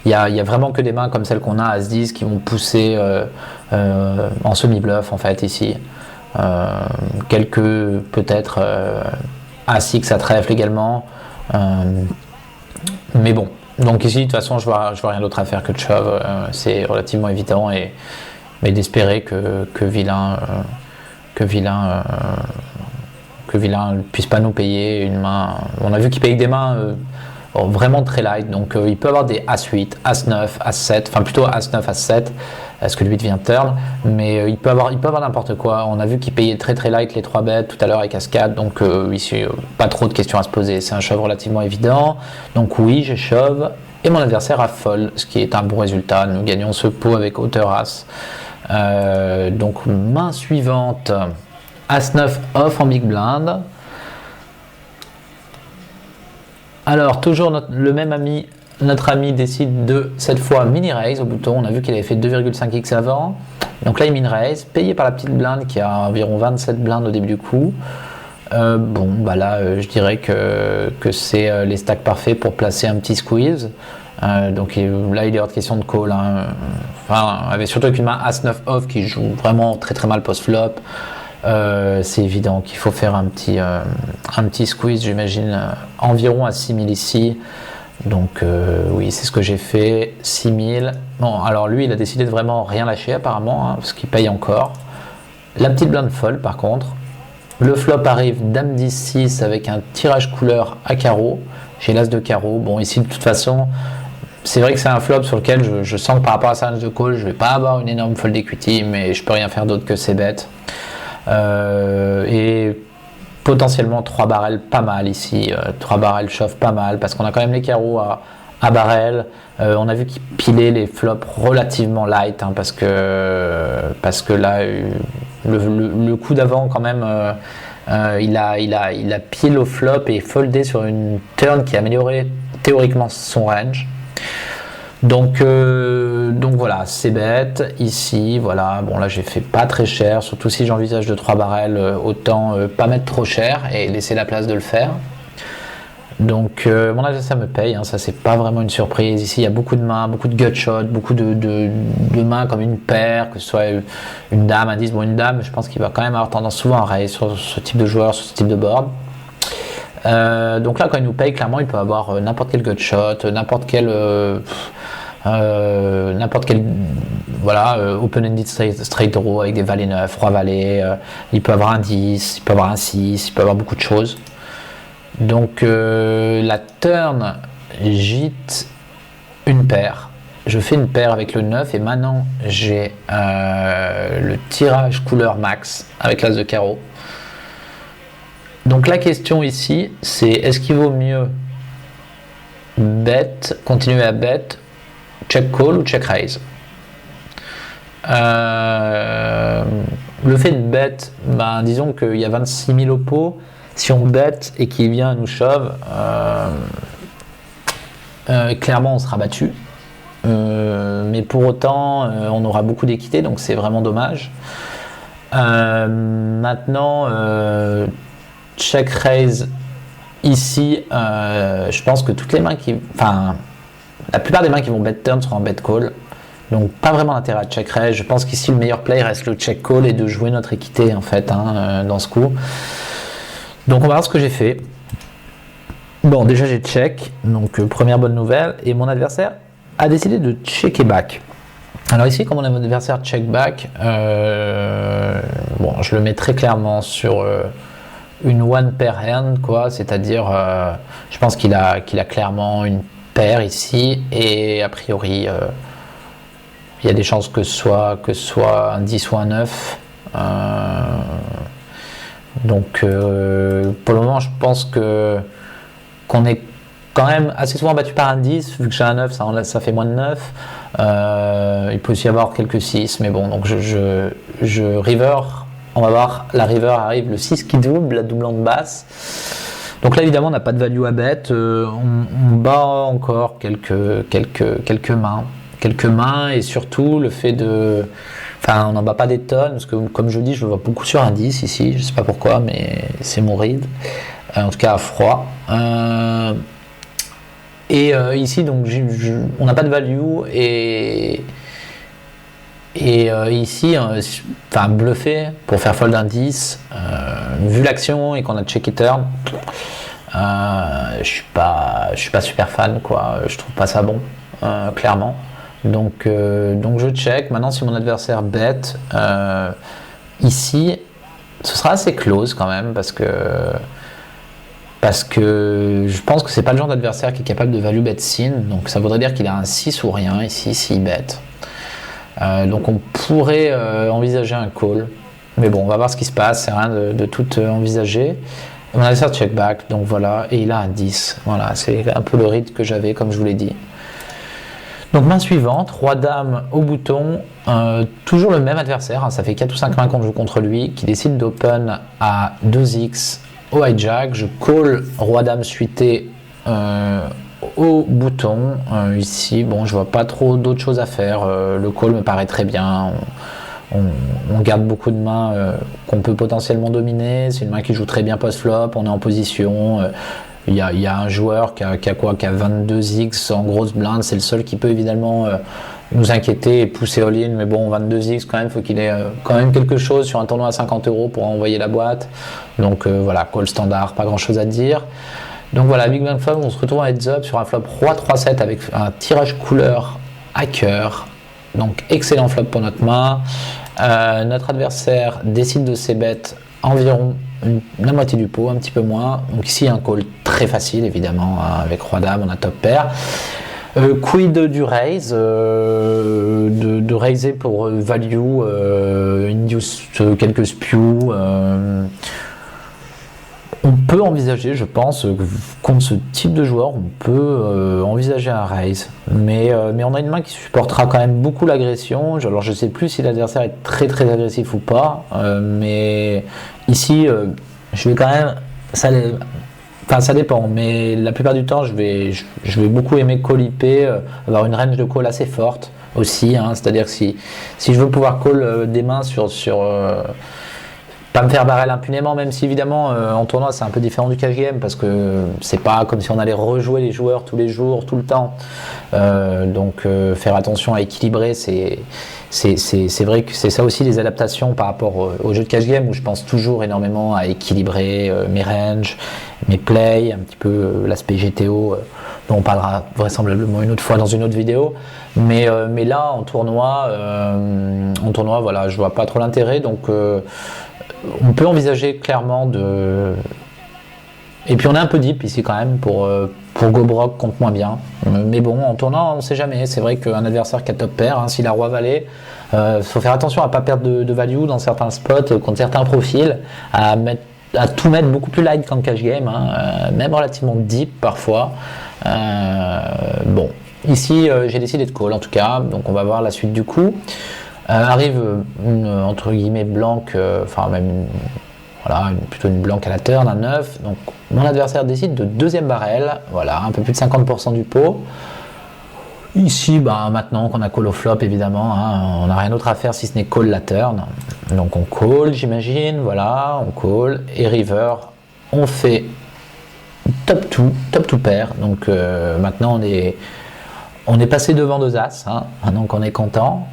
Il y a vraiment que des mains comme celles qu'on a à As-10 qui vont pousser en semi-bluff en fait ici. Quelques peut-être As-X à trèfle également. Mais bon, donc ici de toute façon je vois rien d'autre à faire que de shove. C'est relativement évident, mais d'espérer que vilain ne puisse pas nous payer une main. On a vu qu'il paye des mains vraiment très light, donc il peut avoir des As-8, As-9, As-7, enfin plutôt As-9, As-7, est-ce que le 8 vient turn, mais il peut avoir n'importe quoi. On a vu qu'il payait très light les 3 bêtes tout à l'heure avec As-4, donc ici pas trop de questions à se poser, c'est un shove relativement évident, donc oui, j'ai shove, et mon adversaire a fold, ce qui est un bon résultat. Nous gagnons ce pot avec hauteur As. Donc main suivante, As-9 off en big blind. Alors toujours notre ami décide de cette fois mini raise au bouton. On a vu qu'il avait fait 2,5x avant. Donc là il mini raise, payé par la petite blinde qui a environ 27 blindes au début du coup. Je dirais que c'est les stacks parfaits pour placer un petit squeeze. Donc là il est hors de question de call, hein. Avec surtout avec une main As-9 off qui joue vraiment très très mal post-flop, c'est évident qu'il faut faire un petit squeeze, j'imagine environ à 6000 ici. Donc oui, c'est ce que j'ai fait, 6000. Bon, alors lui il a décidé de vraiment rien lâcher apparemment, hein, parce qu'il paye encore. La petite blinde folle par contre. Le flop arrive Dame 10-6 avec un tirage couleur à carreau. J'ai l'As de carreau. Bon, ici de toute façon, c'est vrai que c'est un flop sur lequel je sens que par rapport à sa range de call, je ne vais pas avoir une énorme fold equity, mais je peux rien faire d'autre que c'est bête. Et potentiellement 3 barrels pas mal ici. 3 barrels chauffe pas mal parce qu'on a quand même les carreaux à barrel. On a vu qu'il pilait les flops relativement light, hein, parce que là, le coup d'avant quand même, il a pile au flop et foldé sur une turn qui a amélioré théoriquement son range. Donc voilà, c'est bête ici, voilà. Bon là j'ai fait pas très cher, surtout si j'envisage de 3 barrels, autant pas mettre trop cher et laisser la place de le faire. Donc mon adversaire me paye, hein, ça c'est pas vraiment une surprise. Ici il y a beaucoup de mains, beaucoup de gut shots, beaucoup de mains comme une paire, que ce soit une dame, un 10, bon une dame, je pense qu'il va quand même avoir tendance souvent à raise sur ce type de joueur, sur ce type de board. Donc là quand il nous paye, clairement il peut avoir n'importe quel gut shot, n'importe quel open-ended straight draw avec des valets 9, roi valet, il peut avoir un 10, il peut avoir un 6, il peut avoir beaucoup de choses. Donc la turn gîte une paire, je fais une paire avec le 9 et maintenant j'ai le tirage couleur max avec l'As de carreau. Donc la question ici c'est est-ce qu'il vaut mieux continuer à bet, check call ou check raise. Le fait de bet, disons qu'il y a 26 000 au pot. Si on bet et qu'il vient nous shove, clairement on sera battu. Mais pour autant, on aura beaucoup d'équité, donc c'est vraiment dommage. Maintenant, check raise ici, je pense que toutes les mains la plupart des mains qui vont bet turn seront en bet call. Donc pas vraiment d'intérêt à check raise. Je pense qu'ici le meilleur play reste le check call et de jouer notre équité en fait, dans ce coup. Donc on va voir ce que j'ai fait. Bon, déjà j'ai check, donc première bonne nouvelle, et mon adversaire a décidé de checker back. Alors ici, comme mon adversaire check back, je le mets très clairement sur une one pair hand, quoi, c'est-à-dire je pense qu'il a clairement une paire ici, et a priori il y a des chances que ce soit un 10 ou un 9. Donc pour le moment je pense qu'on est quand même assez souvent battu par un 10, vu que j'ai un 9 ça fait moins de 9. Il peut aussi y avoir quelques 6, mais bon, donc je river, on va voir, la river arrive, le 6 qui double, la doublante basse. Donc là évidemment on n'a pas de value à bet, on bat encore quelques mains, et surtout le fait de... Enfin, on n'en bat pas des tonnes, parce que comme je dis, je le vois beaucoup sur un 10 ici, je sais pas pourquoi, mais c'est mon read, en tout cas à froid. Ici, donc, on n'a pas de value, et ici, bluffer pour faire fold un 10, vu l'action et qu'on a checké turn, je suis pas super fan, quoi, je trouve pas ça bon, clairement. Donc je check. Maintenant, si mon adversaire bet ici, ce sera assez close quand même, parce que je pense que c'est pas le genre d'adversaire qui est capable de value bet sin. Donc ça voudrait dire qu'il a un 6 ou rien ici s'il bet. Donc on pourrait envisager un call. Mais bon, on va voir ce qui se passe. C'est rien de tout envisager. Mon adversaire check back, donc voilà, et il a un 10. Voilà, c'est un peu le read que j'avais, comme je vous l'ai dit. Donc main suivante, roi dame au bouton, toujours le même adversaire, hein, ça fait 4 ou 5 mains qu'on joue contre lui, qui décide d'open à 2x au hijack. Je call roi dame suité au bouton. Ici, bon, je vois pas trop d'autres choses à faire, le call me paraît très bien. On garde beaucoup de mains qu'on peut potentiellement dominer, c'est une main qui joue très bien post-flop, on est en position. Il y a un joueur qui a 22x en grosse blinde, c'est le seul qui peut évidemment nous inquiéter et pousser all-in, mais bon, 22x quand même, faut qu'il ait quand même quelque chose sur un tournoi à 50 € pour envoyer la boîte. Donc voilà, call standard, pas grand chose à dire. Donc voilà, Big Blind Flop, on se retrouve en heads up sur un flop roi 3-7 avec un tirage couleur à cœur. Donc excellent flop pour notre main. Notre adversaire décide de ses bêtes environ la moitié du pot, un petit peu moins. Donc ici un call très facile évidemment, hein, avec roi dame, on a top pair. Quid du raise, de raiser pour value, induce quelques spews. On peut envisager, je pense, contre ce type de joueur, on peut envisager un raise. Mais on a une main qui supportera quand même beaucoup l'agression. Alors je ne sais plus si l'adversaire est très très agressif ou pas. Mais ici, je vais quand même... ça dépend, mais la plupart du temps, je vais beaucoup aimer call IP, avoir une range de call assez forte aussi. Hein, c'est-à-dire que si je veux pouvoir call des mains sur pas me faire barrel impunément, même si évidemment en tournoi c'est un peu différent du cash game parce que c'est pas comme si on allait rejouer les joueurs tous les jours, tout le temps. Donc faire attention à équilibrer, c'est vrai que c'est ça aussi les adaptations par rapport au jeu de cash game où je pense toujours énormément à équilibrer mes ranges, mes plays, un petit peu l'aspect GTO dont on parlera vraisemblablement une autre fois dans une autre vidéo. Mais là en tournoi, voilà, je vois pas trop l'intérêt, donc on peut envisager clairement de... Et puis on est un peu deep ici quand même pour go broke contre moins bien. Mais bon, en tournant, on ne sait jamais. C'est vrai qu'un adversaire qui a top pair, hein, si la roi valet, faut faire attention à ne pas perdre de value dans certains spots, contre certains profils, à tout mettre beaucoup plus light qu'en cash game, hein, même relativement deep parfois. Bon, ici j'ai décidé de call en tout cas, donc on va voir la suite du coup. Arrive une entre guillemets blanque, voilà, plutôt une blanque à la turn, un 9. Donc mon adversaire décide de deuxième barrel, voilà, un peu plus de 50% du pot. Ici, maintenant qu'on a call au flop, évidemment, hein, on n'a rien d'autre à faire si ce n'est call la turn. Donc on call, j'imagine, voilà, on call. Et river, on fait top 2 pair. Donc maintenant on est passé devant 2 as, hein, donc on est content.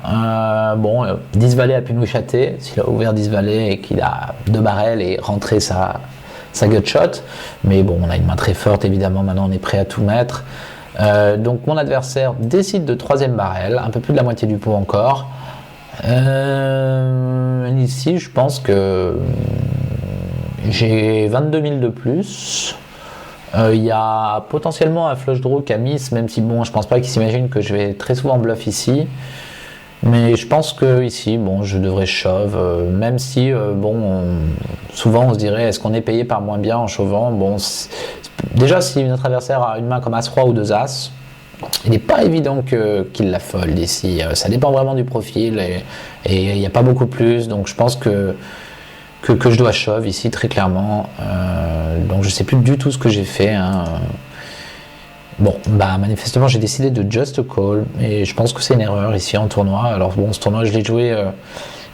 10 valets a pu nous chatter, s'il a ouvert 10 valets et qu'il a 2 barrels et rentré sa gut shot. Mais bon, on a une main très forte évidemment, maintenant on est prêt à tout mettre. Donc mon adversaire décide de 3e barrel, un peu plus de la moitié du pot encore. Ici, je pense que j'ai 22 000 de plus. Il y a potentiellement un flush draw qui a miss, même si bon, je pense pas qu'il s'imagine que je vais très souvent bluff ici. Mais je pense que ici, bon, je devrais shove, même si souvent on se dirait est-ce qu'on est payé par moins bien en shovant. Bon, déjà si notre adversaire a une main comme As-Roi ou 2 As, il n'est pas évident qu'il la fold ici. Ça dépend vraiment du profil et il n'y a pas beaucoup plus, donc je pense que je dois shove ici très clairement. Donc je sais plus du tout ce que j'ai fait. Hein. Bon, manifestement j'ai décidé de just call et je pense que c'est une erreur ici en tournoi. Alors bon, ce tournoi je l'ai joué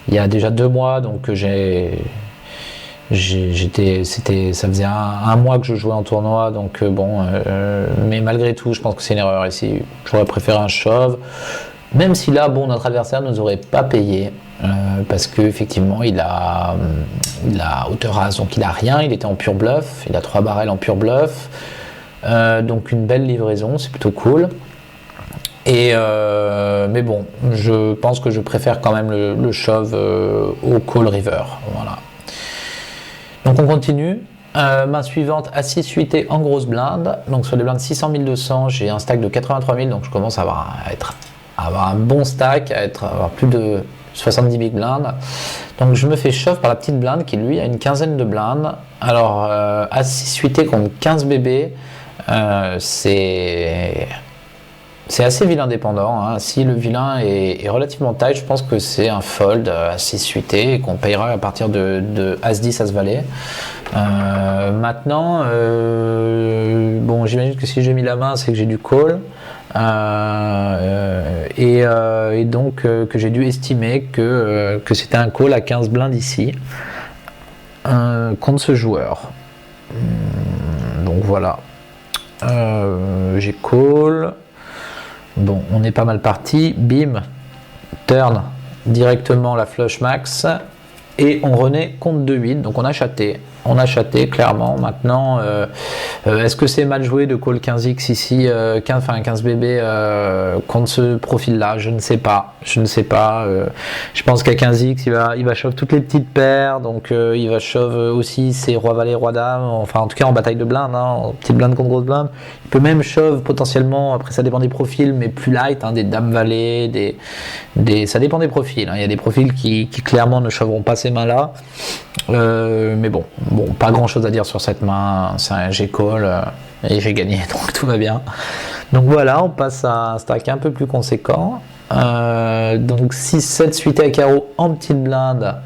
il y a déjà 2 mois, donc ça faisait un mois que je jouais en tournoi, donc mais malgré tout je pense que c'est une erreur ici. J'aurais préféré un shove, même si là bon, notre adversaire ne nous aurait pas payé. Parce qu'effectivement il a hauteur as, donc il a rien, il était en pur bluff, il a 3 barrels en pur bluff, donc une belle livraison, c'est plutôt cool. Et mais bon, je pense que je préfère quand même le shove au call river, voilà. Donc on continue. Main suivante, As-6 suité en grosse blinde, donc sur les blindes 600 200, j'ai un stack de 83 000, donc je commence à avoir un bon stack, avoir plus de 70 big blindes. Donc je me fais shove par la petite blinde qui lui a une quinzaine de blindes. Alors As-6 suité contre 15 bébés, c'est C'est assez vilain dépendant, hein. Si le vilain est relativement tight, je pense que c'est un fold assez suité et qu'on payera à partir de As-10, As-Valet. Maintenant, bon, j'imagine que si j'ai mis la main, c'est que j'ai du call. Et donc que j'ai dû estimer que c'était un call à 15 blindes ici contre ce joueur. Donc voilà. J'ai call. Bon, on est pas mal parti. Bim, turn directement la flush max et on renaît contre 2-8. Donc on a chaté. On a chaté clairement. Maintenant, est-ce que c'est mal joué de call 15x ici, 15 BB contre ce profil-là? Je ne sais pas. Je pense qu'à 15x, il va shove toutes les petites paires. Donc il va shove aussi ses roi valet, roi dame. Enfin, en tout cas en bataille de blindes, hein, en petite blinde contre grosse blinde. Il peut même shove potentiellement. Après, ça dépend des profils, mais plus light, hein, des dames valet, ça dépend des profils. Hein. Il y a des profils qui clairement ne shoveront pas ces mains-là. Mais bon, pas grand chose à dire sur cette main. C'est un G-call et j'ai gagné, donc tout va bien. Donc voilà, on passe à un stack un peu plus conséquent. Donc 6, 7 suité à carreau en petite blinde.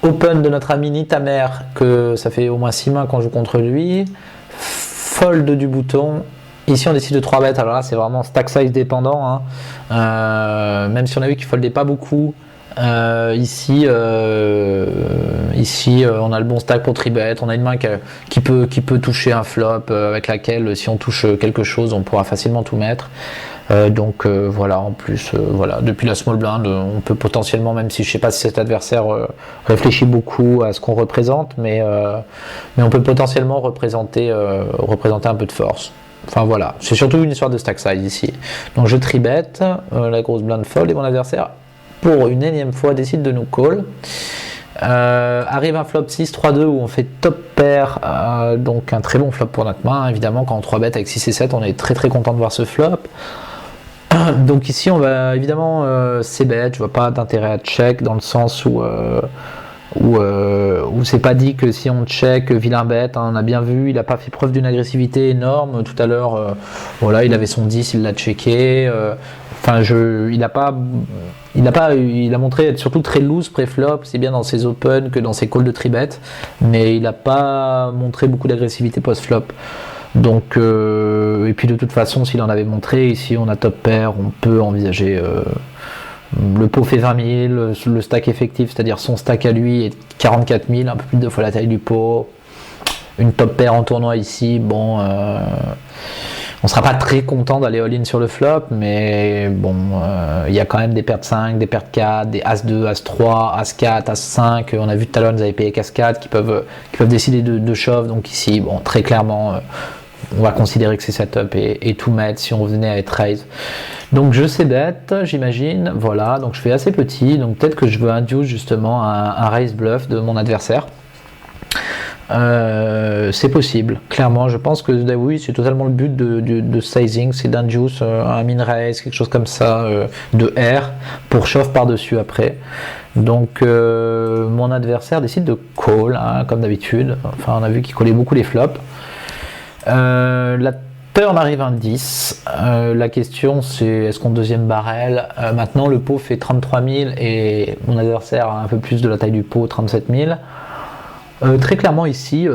Open de notre ami Nitamer, que ça fait au moins 6 mains qu'on joue contre lui. Fold du bouton. Ici on décide de 3 bêtes, alors là c'est vraiment stack size dépendant. Hein. Même si on a vu qu'il foldait pas beaucoup. Ici, on a le bon stack pour tribet. On a une main qui peut toucher un flop, avec laquelle, si on touche quelque chose, on pourra facilement tout mettre. Donc voilà, en plus, voilà, depuis la small blind, on peut potentiellement, même si je sais pas si cet adversaire réfléchit beaucoup à ce qu'on représente, mais on peut potentiellement représenter un peu de force. Enfin voilà, c'est surtout une histoire de stack size ici. Donc je tribet, la grosse blinde fold et mon adversaire, pour une énième fois, décide de nous call. Arrive un flop 6, 3-2 où on fait top pair, donc un très bon flop pour notre main. Évidemment, quand on 3 bet avec 6 et 7, on est très très content de voir ce flop. Donc ici, on va évidemment c-bet. Je vois pas d'intérêt à check dans le sens où c'est pas dit que si on check vilain bet, hein, on a bien vu, il a pas fait preuve d'une agressivité énorme tout à l'heure. Voilà, il avait son 10, il l'a checké. Enfin, il a montré être surtout très loose pré-flop, c'est bien dans ses open que dans ses calls de tribet, mais il n'a pas montré beaucoup d'agressivité post-flop. Donc, et puis de toute façon, s'il en avait montré, ici on a top pair, on peut envisager. Le pot fait 20 000, le stack effectif, c'est-à-dire son stack à lui, est 44 000, un peu plus de 2 fois la taille du pot. Une top pair en tournoi ici, bon. On sera pas très content d'aller all-in sur le flop, mais bon, il y a quand même des paires de 5, des paires de 4, des As-2, As-3, As-4, As-5. On a vu tout à l'heure, ils avaient payé As-4 qui peuvent décider de shove. Donc ici, bon, très clairement, on va considérer que c'est setup et tout mettre si on venait à être raise. Donc je sais bet, j'imagine, voilà, donc je fais assez petit, donc peut-être que je veux induce justement un raise bluff de mon adversaire. C'est possible, clairement. Je pense que oui, c'est totalement le but de sizing, c'est d'induce un min raise, quelque chose comme ça, de R pour shove par-dessus après. Donc mon adversaire décide de call, hein, comme d'habitude. Enfin, on a vu qu'il collait beaucoup les flops. La turn arrive un 10. La question c'est est-ce qu'on deuxième barrel? Maintenant le pot fait 33 000 et mon adversaire a un peu plus de la taille du pot, 37 000. Très clairement ici,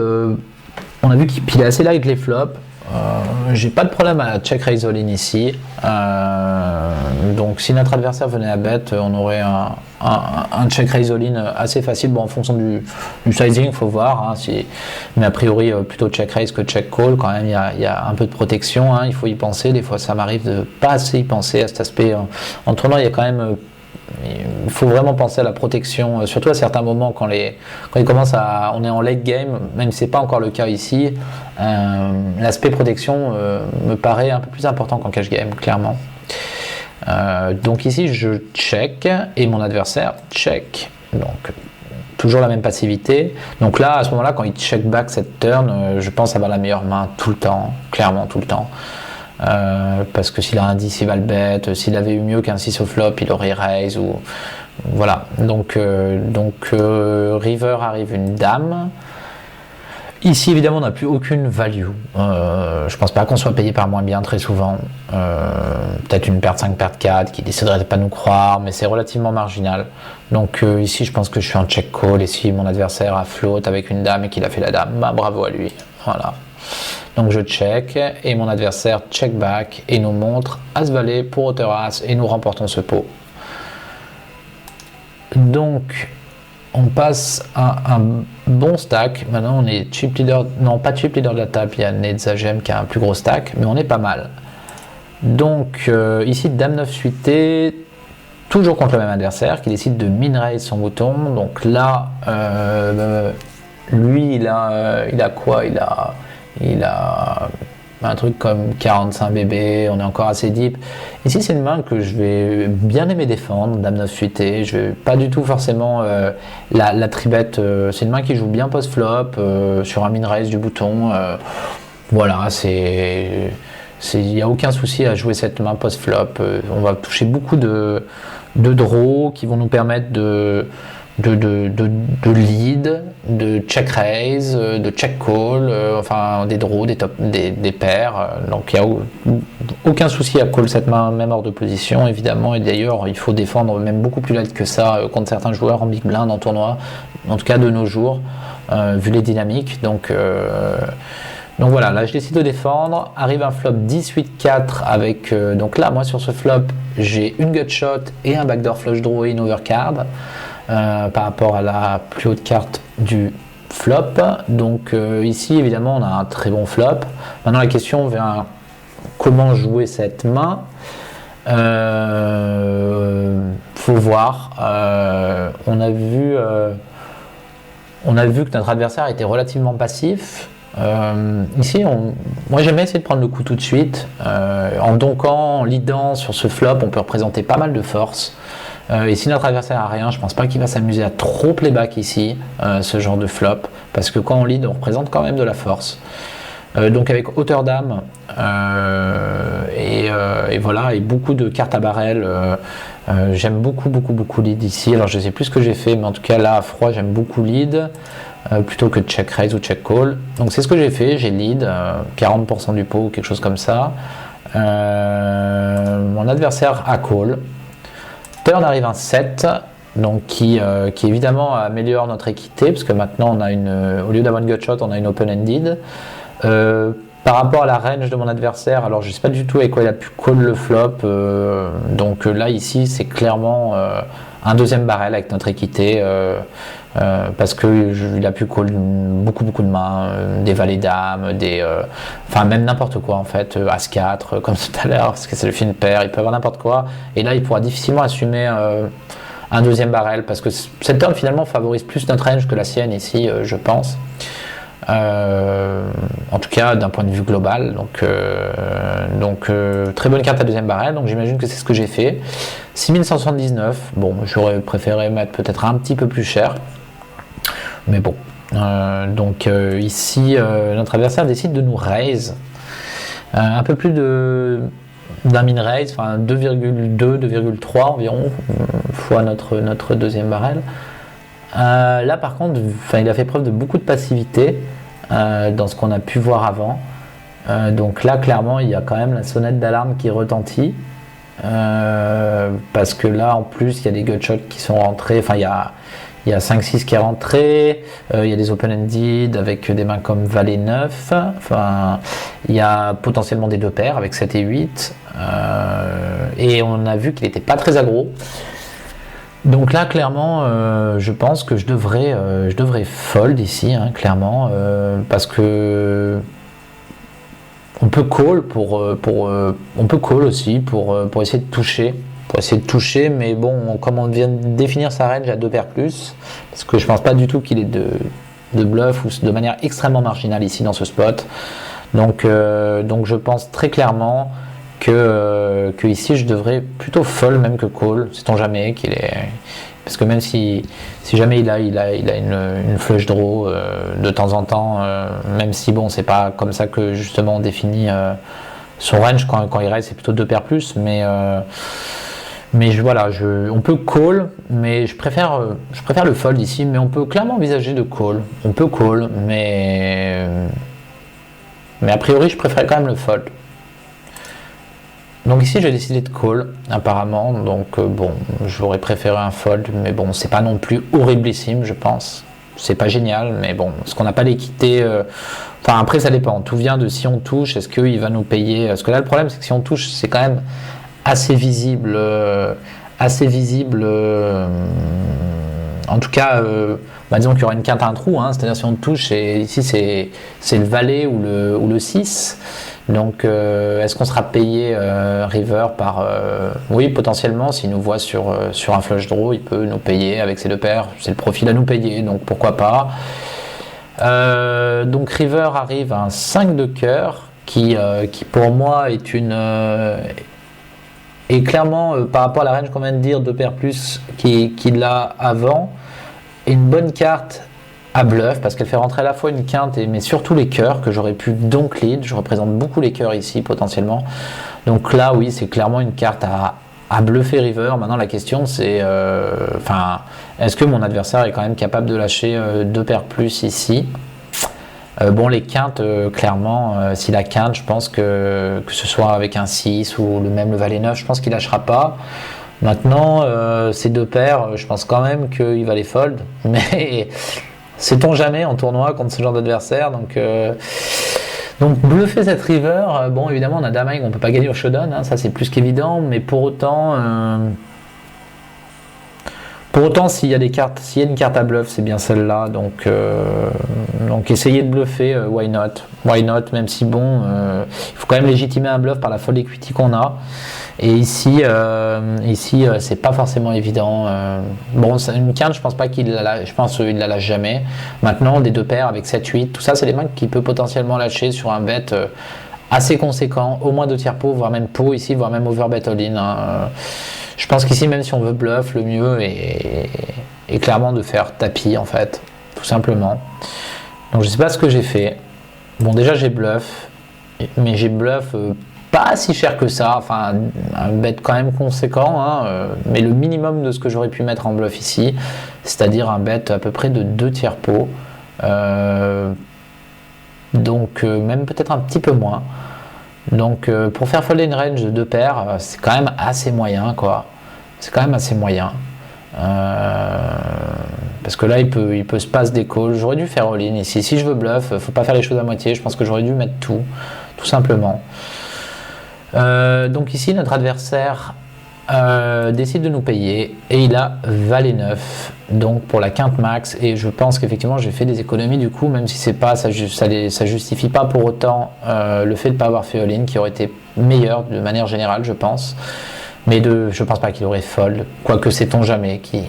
on a vu qu'il est assez light les flops. J'ai pas de problème à check raise all in ici. Donc si notre adversaire venait à bet, on aurait un check raise all in assez facile. Bon, en fonction du sizing, il faut voir. Hein, mais a priori, plutôt check raise que check call. Quand même, il y a un peu de protection. Hein, il faut y penser. Des fois, ça m'arrive de pas assez y penser à cet aspect. En tournoi, il y a quand même. Il faut vraiment penser à la protection, surtout à certains moments quand il commence on est en late game, même si c'est pas encore le cas ici. L'aspect protection me paraît un peu plus important qu'en cash game, clairement. Donc ici je check et mon adversaire check. Donc toujours la même passivité. Donc là, à ce moment-là, quand il check back cette turn, je pense avoir la meilleure main tout le temps, clairement tout le temps. Parce que s'il a un 10 il va le bet, s'il avait eu mieux qu'un 6 au flop il aurait raise ou voilà. Donc river arrive une dame, Ici, évidemment, on n'a plus aucune value. Je pense pas qu'on soit payé par moins bien très souvent. Peut-être une paire 5, paire 4 qui déciderait de pas nous croire, mais c'est relativement marginal. Donc ici, je pense que je suis en check call. Et si mon adversaire a float avec une dame et qu'il a fait la dame, bah, bravo à lui. Voilà. Donc je check et mon adversaire check back et nous montre As-Valet pour hauteur As et nous remportons ce pot. Donc on passe à un bon stack. Maintenant on est chip leader, non pas chip leader de la table, il y a Nedzagem qui a un plus gros stack, mais on est pas mal. Donc ici Dame 9 suité, toujours contre le même adversaire qui décide de min-raise son bouton. Donc là, lui il a quoi? Il a un truc comme 45 bébés, on est encore assez deep. Ici, c'est une main que je vais bien aimer défendre, Dame 9 suité. Je vais pas du tout forcément la tribette. C'est une main qui joue bien post-flop sur un min-raise du bouton. Voilà, il n'y a aucun souci à jouer cette main post-flop. On va toucher beaucoup de draws qui vont nous permettre de lead, de check raise, de check call, enfin des draws, des paires. Donc il n'y a aucun souci à call cette main, même hors de position évidemment. Et d'ailleurs, il faut défendre même beaucoup plus light que ça contre certains joueurs en big blind en tournoi, en tout cas de nos jours, vu les dynamiques. Donc voilà, là je décide de défendre. Arrive un flop 10-8-4 avec. Donc là, moi sur ce flop, j'ai une gut shot et un backdoor flush draw et une overcard. Par rapport à la plus haute carte du flop. Donc ici évidemment on a un très bon flop. Maintenant la question vient comment jouer cette main. Faut voir. On a vu que notre adversaire était relativement passif. Ici, moi j'aime bien essayer de prendre le coup tout de suite. En donkant, en leadant sur ce flop, on peut représenter pas mal de force. Et si notre adversaire a rien, je pense pas qu'il va s'amuser à trop playback ici, ce genre de flop, parce que quand on lead, on représente quand même de la force. Donc avec hauteur dame et voilà, et beaucoup de cartes à barrel. J'aime beaucoup lead ici. Alors je sais plus ce que j'ai fait, mais en tout cas là à froid j'aime beaucoup lead plutôt que check raise ou check call. Donc c'est ce que j'ai fait, j'ai lead 40% du pot, quelque chose comme ça. Mon adversaire a call. Turn arrive un 7, donc qui évidemment améliore notre équité, parce que maintenant on a au lieu d'avoir une gut shot, on a une open-ended. Par rapport à la range de mon adversaire, alors je ne sais pas du tout avec quoi il a pu call le flop, donc là ici c'est clairement un deuxième barrel avec notre équité, parce qu'il a pu call beaucoup de mains, des valets dames, enfin même n'importe quoi en fait, As-4 comme tout à l'heure, parce que c'est le fin pair, il peut avoir n'importe quoi, et là il pourra difficilement assumer un deuxième barrel, parce que cette turn finalement favorise plus notre range que la sienne ici, je pense. En tout cas d'un point de vue global, donc très bonne carte à deuxième barrel, donc j'imagine que c'est ce que j'ai fait. 6179, bon j'aurais préféré mettre peut-être un petit peu plus cher, mais bon, ici notre adversaire décide de nous raise un peu plus d'un min raise, enfin 2,2, 2,3 environ fois notre deuxième barrel. Là par contre, il a fait preuve de beaucoup de passivité dans ce qu'on a pu voir avant. Donc là clairement il y a quand même la sonnette d'alarme qui retentit, parce que là en plus il y a des gut shots qui sont rentrés, enfin il y a 5-6 qui est rentré, il y a des open-ended avec des mains comme Valet 9, enfin il y a potentiellement des deux paires avec 7 et 8, et on a vu qu'il n'était pas très aggro. Donc là, clairement, je pense que je devrais fold ici, hein, clairement, parce que on peut call on peut call aussi pour essayer de toucher, mais bon, comme on vient de définir sa range à 2 paires plus, parce que je pense pas du tout qu'il est de bluff ou de manière extrêmement marginale ici dans ce spot. Donc je pense très clairement que ici je devrais plutôt fold même que call, sait-on jamais parce que même si jamais il a une flush draw de temps en temps, même si bon c'est pas comme ça que justement on définit son range quand il raise, c'est plutôt 2 paires plus, mais Mais voilà, on peut call, mais je préfère le fold ici, mais on peut clairement envisager de call. On peut call, mais a priori, je préfère quand même le fold. Donc ici, j'ai décidé de call, apparemment. Donc bon, j'aurais préféré un fold, mais bon, c'est pas non plus horriblissime, je pense. C'est pas génial, mais bon, parce qu'on n'a pas l'équité. Enfin, après, ça dépend. Tout vient de si on touche, est-ce qu'il va nous payer. Parce que là, le problème, c'est que si on touche, c'est quand même assez visible. En tout cas, disons qu'il y aura une quinte à un trou, hein, c'est-à-dire si on touche, et ici c'est le valet ou le 6. Donc est-ce qu'on sera payé river par... oui, potentiellement, s'il nous voit sur un flush draw, il peut nous payer avec ses deux paires, c'est le profil à nous payer, donc pourquoi pas. Donc river arrive à un 5 de cœur, qui pour moi est clairement, par rapport à la range qu'on vient de dire, 2 paires plus qu'il a avant, une bonne carte à bluff, parce qu'elle fait rentrer à la fois une quinte, mais surtout les cœurs, que j'aurais pu donc lead. Je représente beaucoup les cœurs ici, potentiellement. Donc là, oui, c'est clairement une carte à bluffer river. Maintenant, la question, c'est... est-ce que mon adversaire est quand même capable de lâcher 2 paires plus ici? Bon, les quintes, clairement, s'il a quinte, je pense que ce soit avec un 6 ou le valet 9, je pense qu'il lâchera pas. Maintenant, ces 2 paires, je pense quand même qu'il va les fold, mais sait-on jamais en tournoi contre ce genre d'adversaire. Donc bluffer cette river, bon, évidemment, on a dame on peut pas gagner au showdown, hein, ça c'est plus qu'évident, mais pour autant, s'il y a une carte à bluff, c'est bien celle-là. Donc essayez de bluffer, why not, même si bon, il faut quand même légitimer un bluff par la fold equity qu'on a. Et ici, c'est pas forcément évident. Bon, une quinte, je pense pas qu'il la lâche, je pense qu'il la lâche jamais. Maintenant, des 2 paires avec 7-8, tout ça, c'est des mains qu'il peut potentiellement lâcher sur un bet assez conséquent, au moins 2 tiers pot, voire même pot ici, voire même over bet all-in. Hein. Je pense qu'ici, même si on veut bluff, le mieux est clairement de faire tapis, en fait, tout simplement. Donc, je sais pas ce que j'ai fait. Bon, déjà, j'ai bluff, mais j'ai bluff pas si cher que ça, enfin, un bet quand même conséquent, hein, mais le minimum de ce que j'aurais pu mettre en bluff ici, c'est-à-dire un bet à peu près de 2 tiers pot. Donc, même peut-être un petit peu moins. Donc pour faire folder une range de 2 paires, c'est quand même assez moyen, quoi. C'est quand même assez moyen. Parce que là, il peut se passer des calls. J'aurais dû faire all-in ici. Si je veux bluff, faut pas faire les choses à moitié. Je pense que j'aurais dû mettre tout simplement. Donc ici, notre adversaire décide de nous payer et il a valet 9. Donc pour la quinte max, et je pense qu'effectivement j'ai fait des économies du coup, même si c'est pas ça justifie pas pour autant le fait de ne pas avoir fait all-in, qui aurait été meilleur de manière générale, je pense. Mais je pense pas qu'il aurait fold, quoique sait-on jamais, qui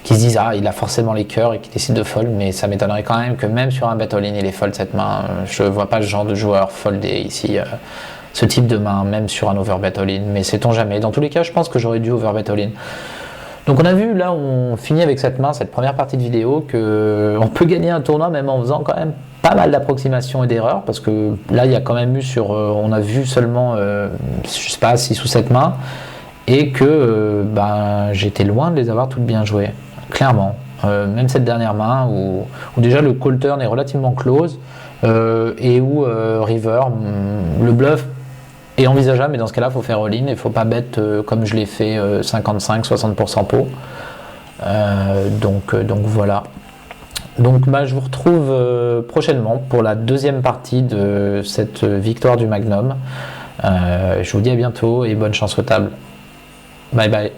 se disent il a forcément les cœurs et qui décide de fold, mais ça m'étonnerait quand même que même sur un bet all-in il est fold cette main. Je vois pas ce genre de joueur folder ici. Ce type de main, même sur un overbet all-in, mais sait-on jamais. Dans tous les cas, je pense que j'aurais dû overbet all-in. Donc on a vu, là, on finit avec cette main, cette première partie de vidéo, qu'on peut gagner un tournoi même en faisant quand même pas mal d'approximations et d'erreurs, parce que là, il y a quand même eu on a vu seulement, je sais pas, 6 ou 7 mains, et que j'étais loin de les avoir toutes bien jouées, clairement. Même cette dernière main, où déjà le call turn est relativement close, et où river, le bluff est envisageable, mais dans ce cas-là, il faut faire all-in et il ne faut pas bet comme je l'ai fait 55-60% pot. Donc voilà. Donc je vous retrouve prochainement pour la deuxième partie de cette victoire du Magnum. Je vous dis à bientôt et bonne chance au table. Bye bye.